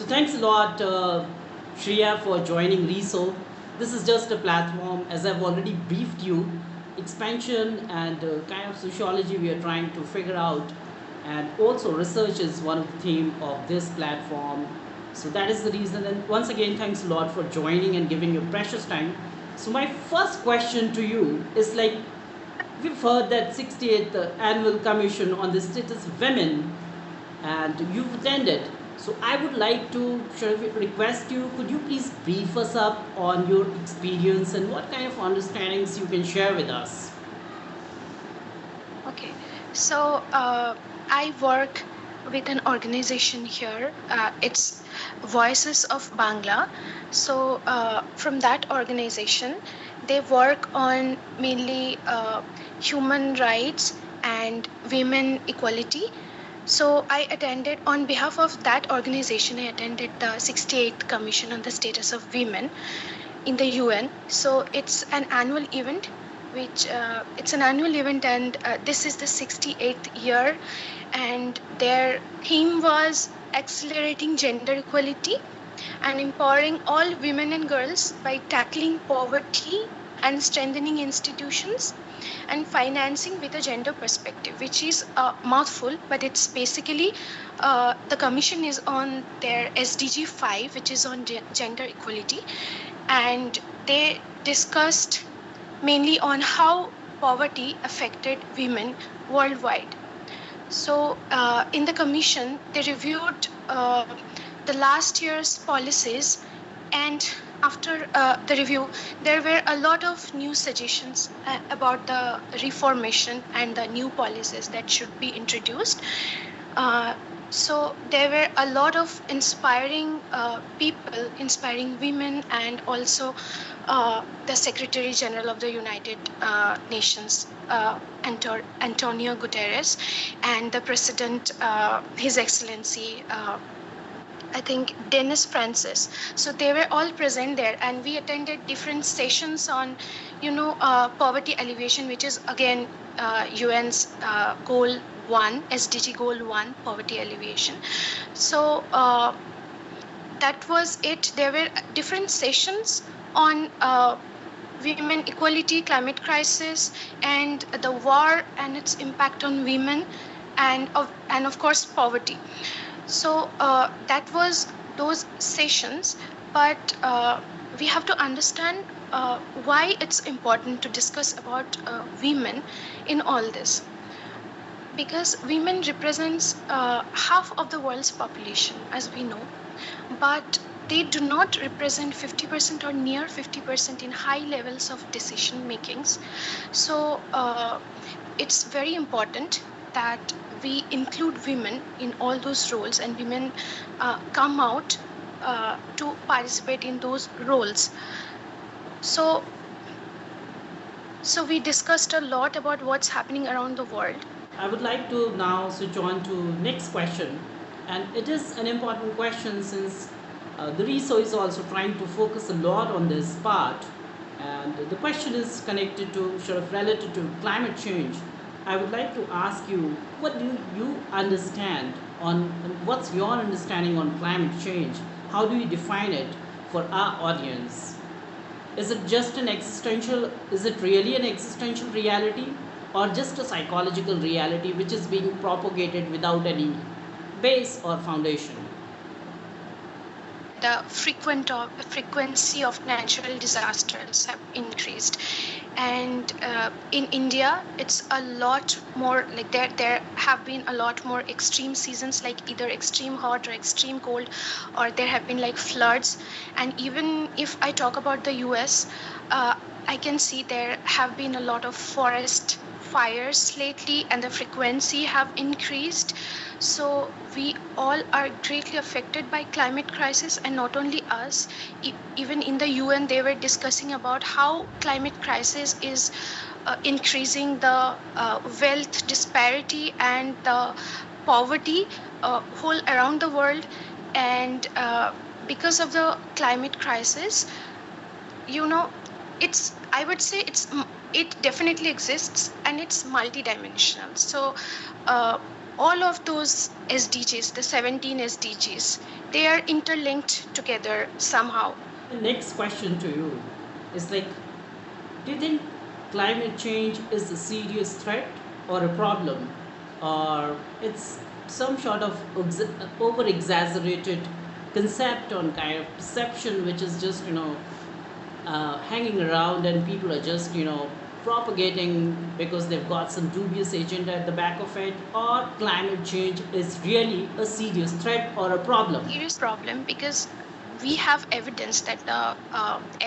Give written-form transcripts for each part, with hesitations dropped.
So thanks a lot, Shreya, for joining RESO. This is just a platform, as I've already briefed you, expansion and kind of sociology we are trying to figure out, and also research is one of the theme of this platform. So that is the reason. And once again, thanks a lot for joining and giving your precious time. So my first question to you is like, we've heard that 68th annual commission on the status of women and you've attended. So I would like to request you, could you please brief us up on your experience and what kind of understandings you can share with us? Okay, so I work with an organization here. It's Voices of Bangla. So from that organization, they work on mainly human rights and women equality. So I attended on behalf of that organization. I attended the 68th Commission on the Status of Women in the UN. So it's an annual event which it's an annual event, and this is the 68th year, and their theme was accelerating gender equality and empowering all women and girls by tackling poverty and strengthening institutions and financing with a gender perspective, which is a mouthful, but it's basically the commission is on their SDG 5, which is on gender equality, and they discussed mainly on how poverty affected women worldwide. So in the commission, they reviewed the last year's policies, and after the review, there were a lot of new suggestions about the reformation and the new policies that should be introduced. So there were a lot of inspiring people, inspiring women, and also the Secretary General of the United Nations, Antonio Guterres, and the President, His Excellency, I think Dennis Francis. So they were all present there, and we attended different sessions on, poverty alleviation, which is again UN's goal 1, SDG goal 1, poverty alleviation. So that was it. There were different sessions on women equality, climate crisis, and the war and its impact on women, and of course poverty. So that was those sessions, but we have to understand why it's important to discuss about women in all this, because women represents half of the world's population, as we know, but they do not represent 50% or near 50% in high levels of decision makings. So it's very important that we include women in all those roles, and women come out to participate in those roles. So we discussed a lot about what's happening around the world. I would like to now switch on to next question, and it is an important question since the RESO is also trying to focus a lot on this part, and the question is connected to related to climate change. I would like to ask you, what do you understand on, what's your understanding on climate change? How do you define it for our audience? Is it just an existential, is it really an existential reality, or just a psychological reality which is being propagated without any base or foundation? The frequency of natural disasters have increased, and in India it's a lot more, like there have been a lot more extreme seasons, like either extreme hot or extreme cold, or there have been like floods. And even if I talk about the US, I can see there have been a lot of forest fires lately, and the frequency have increased. So we all are greatly affected by climate crisis, and not only us. Even in the UN, they were discussing about how climate crisis is increasing the wealth disparity and the poverty whole around the world. And because of the climate crisis, it's, I would say it definitely exists, and it's multidimensional. So all of those SDGs, the 17 SDGs, they are interlinked together somehow. The next question to you is like, do you think climate change is a serious threat or a problem, or it's some sort of over exaggerated concept on kind of perception which is just hanging around and people are just propagating because they've got some dubious agenda at the back of it, or climate change is really a serious threat or a problem? Serious problem, because we have evidence that the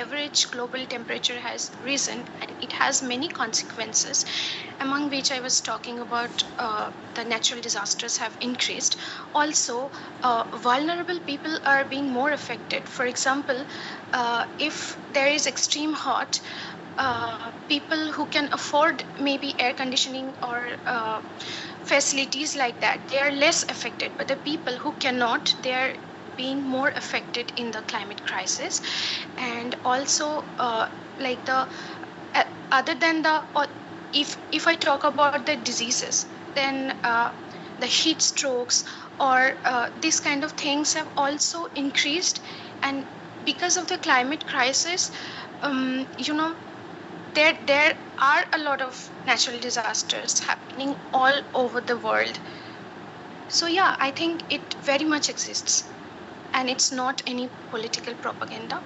average global temperature has risen and it has many consequences, among which I was talking about the natural disasters have increased. Also, vulnerable people are being more affected. For example, if there is extreme hot, people who can afford maybe air conditioning or facilities like that, they are less affected. But the people who cannot, they are being more affected in the climate crisis. And also, like the other than the if I talk about the diseases, then the heat strokes or these kind of things have also increased. And because of the climate crisis, you know, there are a lot of natural disasters happening all over the world. So yeah, I think it very much exists, and it's not any political propaganda.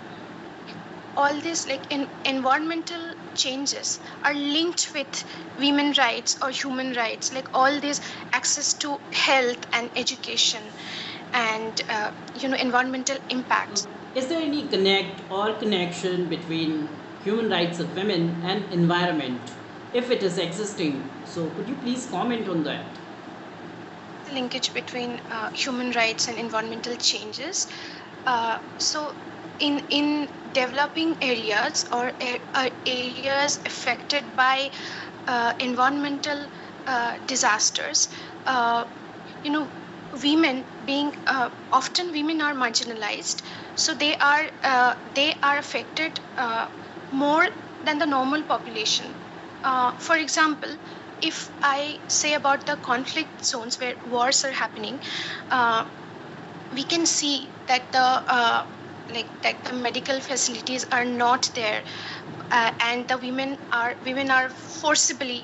All these like environmental changes are linked with women rights or human rights, like all these access to health and education and environmental impacts. Is there any connect or connection between human rights of women and environment? If it is existing, so could you please comment on that? The linkage between human rights and environmental changes. So, in developing areas or areas affected by environmental disasters, uh, you know, women being often women are marginalized, so they are affected more than the normal population. For example, if I say about the conflict zones where wars are happening, uh, we can see that the medical facilities are not there, and the women are forcibly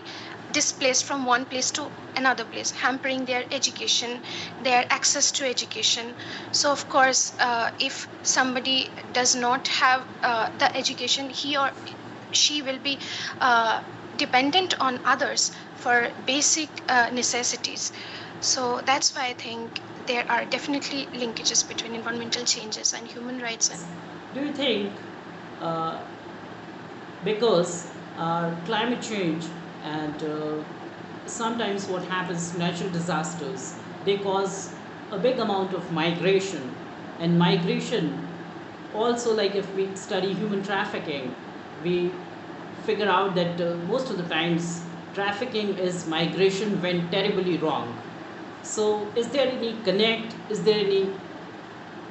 displaced from one place to another place, hampering their education, their access to education. So of course, if somebody does not have the education, he or she will be uh, dependent on others for basic necessities. So that's why I think there are definitely linkages between environmental changes and human rights. Do you think uh, because climate change and sometimes what happens, natural disasters, they cause a big amount of migration, and migration also, like if we study human trafficking, we figure out that most of the times trafficking is migration went terribly wrong. So is there any connect, is there any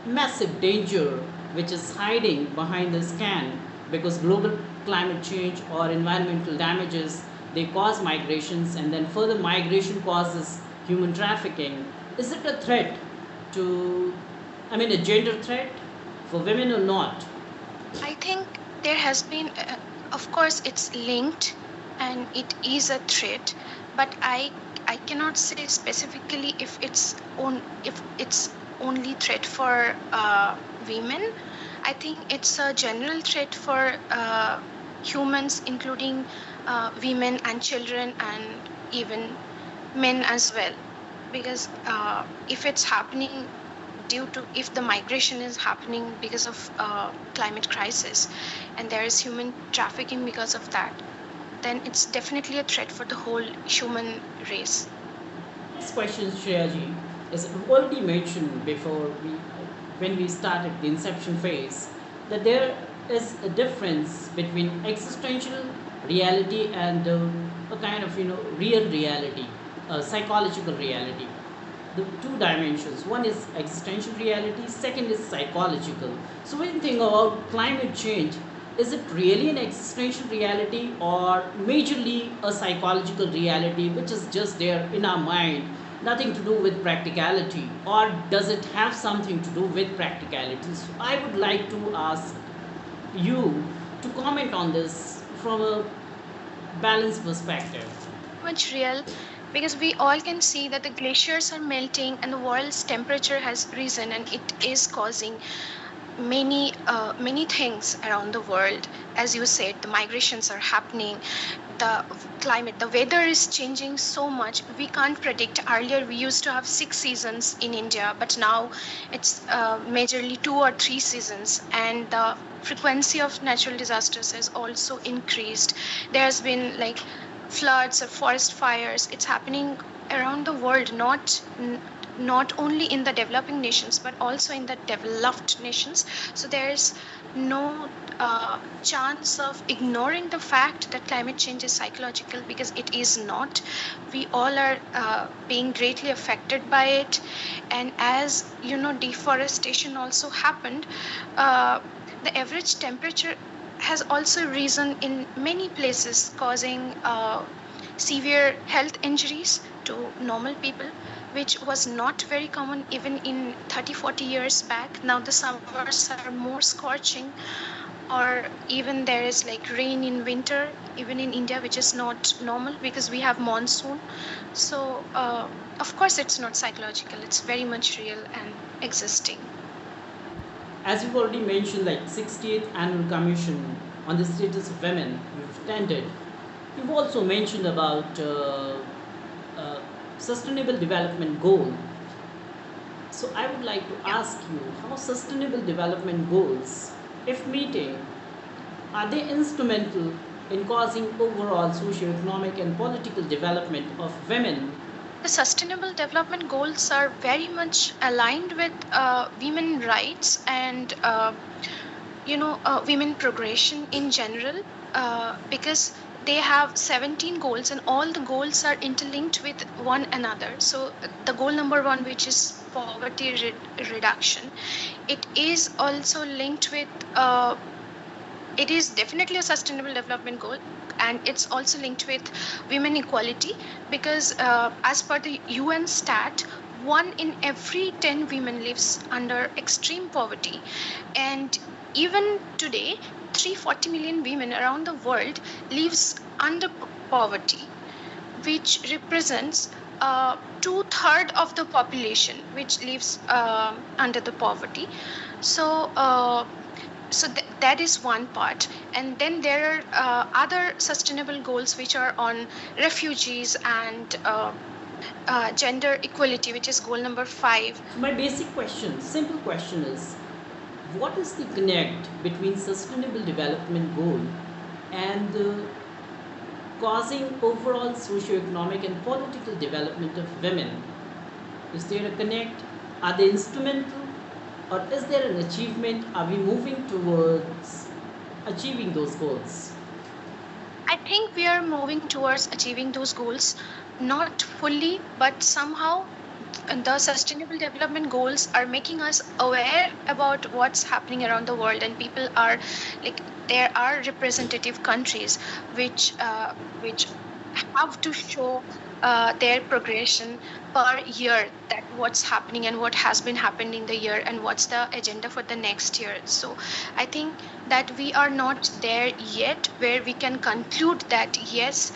massive danger which is hiding behind the scan, because global climate change or environmental damages, they cause migrations, and then further migration causes human trafficking? Is it a threat to, I mean, a gender threat for women or not? I think there has been, of course, it's linked and it is a threat, but I cannot say specifically if it's only threat for women. I think it's a general threat for humans, including women and children and even men as well. Because if it's happening due to if the migration is happening because of climate crisis and there is human trafficking because of that, then it's definitely a threat for the whole human race. Next question, Shreyaji, is already mentioned before when we started the inception phase, that there is a difference between existential reality and a kind of real reality, psychological reality. The two dimensions. One is existential reality, second is psychological. So when you think about climate change, is it really an existential reality or majorly a psychological reality which is just there in our mind, nothing to do with practicality, or does it have something to do with practicality? So I would like to ask you to comment on this from a balanced perspective. Much real, because we all can see that the glaciers are melting and the world's temperature has risen, and it is causing many things around the world. As you said, the migrations are happening, the climate, the weather is changing so much. We can't predict. Earlier we used to have 6 seasons in India, but now it's majorly 2 or 3 seasons, and the frequency of natural disasters has also increased. There's been like floods or forest fires. It's happening around the world, not only in the developing nations but also in the developed nations. So there's no chance of ignoring the fact that climate change is psychological, because it is not. We all are being greatly affected by it, and as you know, deforestation also happened. uh, the average temperature has also risen in many places, causing severe health injuries to normal people, which was not very common even in 30-40 years back. Now the summers are more scorching, or even there is like rain in winter, even in India, which is not normal because we have monsoon. So, of course, it's not psychological, it's very much real and existing. As you've already mentioned, like 68th Annual Commission on the Status of Women, you've attended. You've also mentioned about uh, Sustainable Development Goal. So I would like to Yeah. ask you how Sustainable Development Goals, if meeting, are they instrumental in causing overall socio-economic and political development of women? The sustainable development goals are very much aligned with women rights and women progression in general, because they have 17 goals and all the goals are interlinked with one another. So the goal number 1, which is poverty reduction, it is also linked with it is definitely a sustainable development goal, and it's also linked with women equality, because as per the UN stat, 1 in every 10 women lives under extreme poverty. And even today, 340 million women around the world lives under poverty, which represents 2/3 of the population which lives under the poverty. So that is one part. And then there are other sustainable goals which are on refugees and gender equality, which is goal number 5. So my basic question, simple question is, what is the connect between Sustainable Development Goal and causing overall socio-economic and political development of women? Is there a connect? Are they instrumental? Or is there an achievement? Are we moving towards achieving those goals? I think we are moving towards achieving those goals, not fully, but somehow the sustainable development goals are making us aware about what's happening around the world, and people are like, there are representative countries which have to show their progression per year, that what's happening and what has been happening in the year and what's the agenda for the next year. So I think that we are not there yet where we can conclude that yes,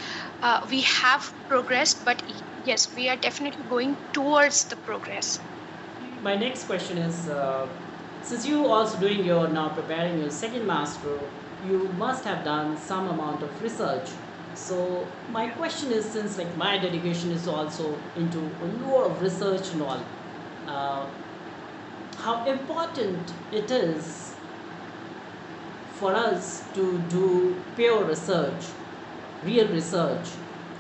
we have progressed, but yes, we are definitely going towards the progress. My next question is, since you also doing your now preparing your second master, you must have done some amount of research. So my question is, since like my dedication is also into a lot of research and all, uh, how important it is for us to do pure research, real research,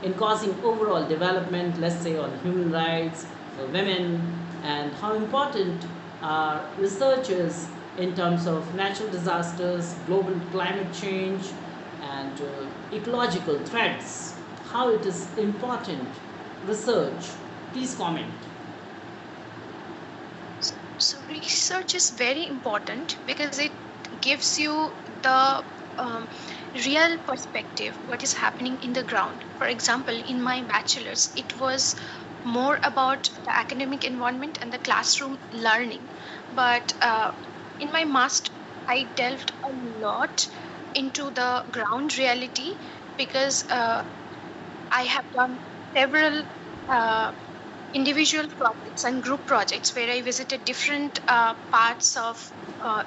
in causing overall development, let's say on human rights for women, and how important are researchers in terms of natural disasters, global climate change, and ecological threats, how it is important research. Please comment. So research is very important because it gives you the um, real perspective, what is happening in the ground. For example, in my bachelor's, it was more about the academic environment and the classroom learning. But in my master, I delved a lot into the ground reality because I have done several uh, individual projects and group projects where I visited different parts of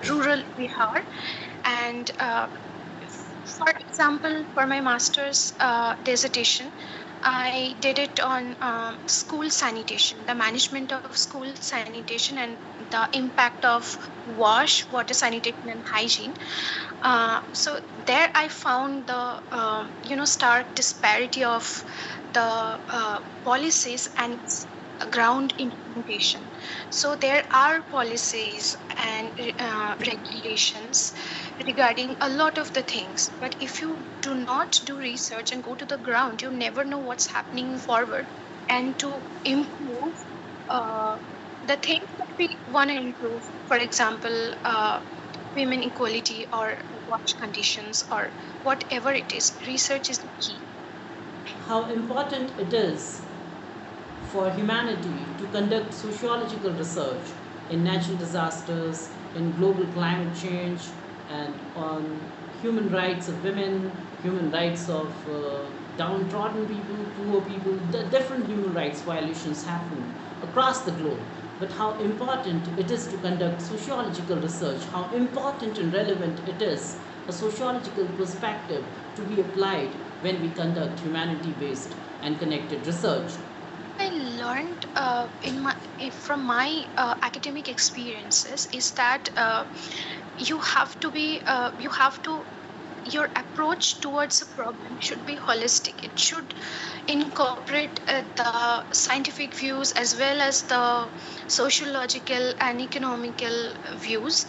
rural Bihar. And for example, for my master's dissertation, I did it on school sanitation, the management of school sanitation, and the impact of water sanitation and hygiene. So there I found the stark disparity of the policies and its ground implementation. So there are policies and regulations regarding a lot of the things, but if you do not do research and go to the ground, you never know what's happening forward. And to improve uh, the things that we want to improve, for example, women equality or watch conditions or whatever it is, research is the key. How important it is for humanity to conduct sociological research in natural disasters, in global climate change, and on human rights of women, human rights of downtrodden people, poor people. Different human rights violations happen across the globe. But how important it is to conduct sociological research, how important and relevant it is a sociological perspective to be applied when we conduct humanity based and connected research. I learned from my academic experiences is that you have to your approach towards a problem should be holistic. It should incorporate the scientific views as well as the sociological and economical views,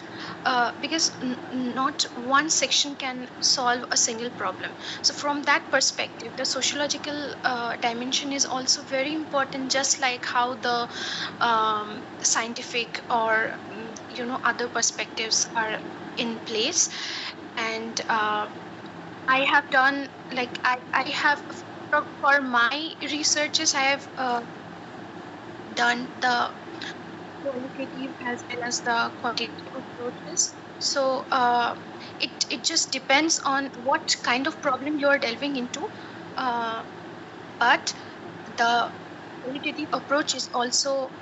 because not one section can solve a single problem. So from that perspective, the sociological dimension is also very important, just like how the scientific or other perspectives are in place. And I have done like I have for my researches I have done the qualitative as well as the quantitative approaches. So it just depends on what kind of problem you are delving into. Uh, but the qualitative approach is also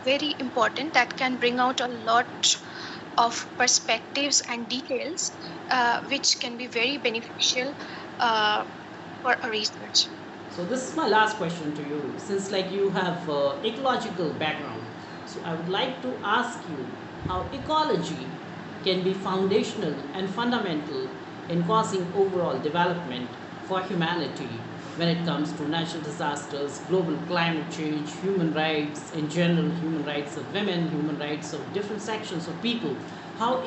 very important, that can bring out a lot of perspectives and details, which can be very beneficial uh, for a research. So this is my last question to you. Since like you have ecological background, so I would like to ask you how ecology can be foundational and fundamental in causing overall development for humanity when it comes to natural disasters, global climate change, human rights in general, human rights of women, human rights of different sections of people. How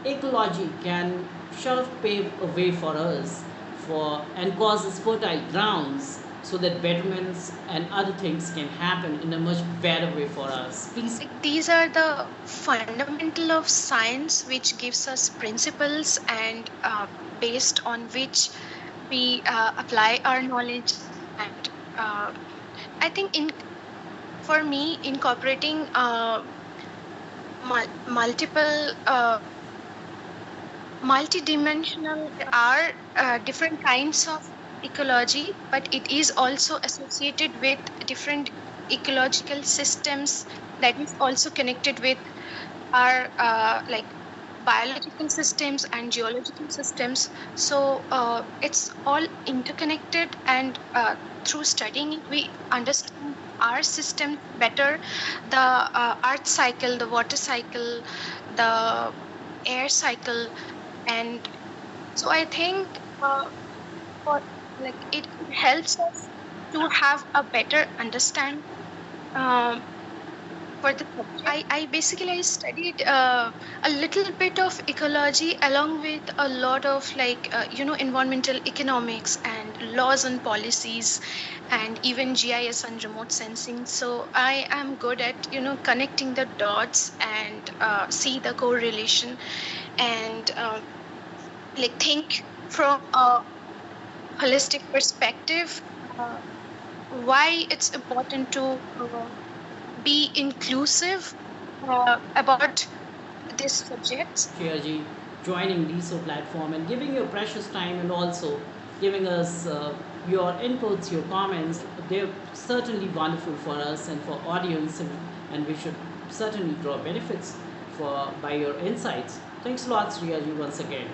ecology can sort of pave a way for us for and causes fertile grounds so that betterments and other things can happen in a much better way for us. Please. Like these are the fundamental of science, which gives us principles and based on which we apply our knowledge. And I think in for me incorporating multiple multidimensional, there are different kinds of ecology, but it is also associated with different ecological systems that is also connected with our like biological systems and geological systems. So it's all interconnected, and through studying it we understand our system better, the earth cycle, the water cycle, the air cycle. And so I think for like it helps us to have a better understanding um, for the subject. I basically I studied a little bit of ecology along with a lot of environmental economics and laws and policies and even GIS and remote sensing. So I am good at connecting the dots and see the correlation and like think from a holistic perspective. why it's important to be inclusive about these subjects. Shreya joining RESO platform and giving your precious time and also giving us your inputs, your comments. They're certainly wonderful for us and for audience, and we should certainly draw benefits for by your insights. Thanks a lot, Shreya once again.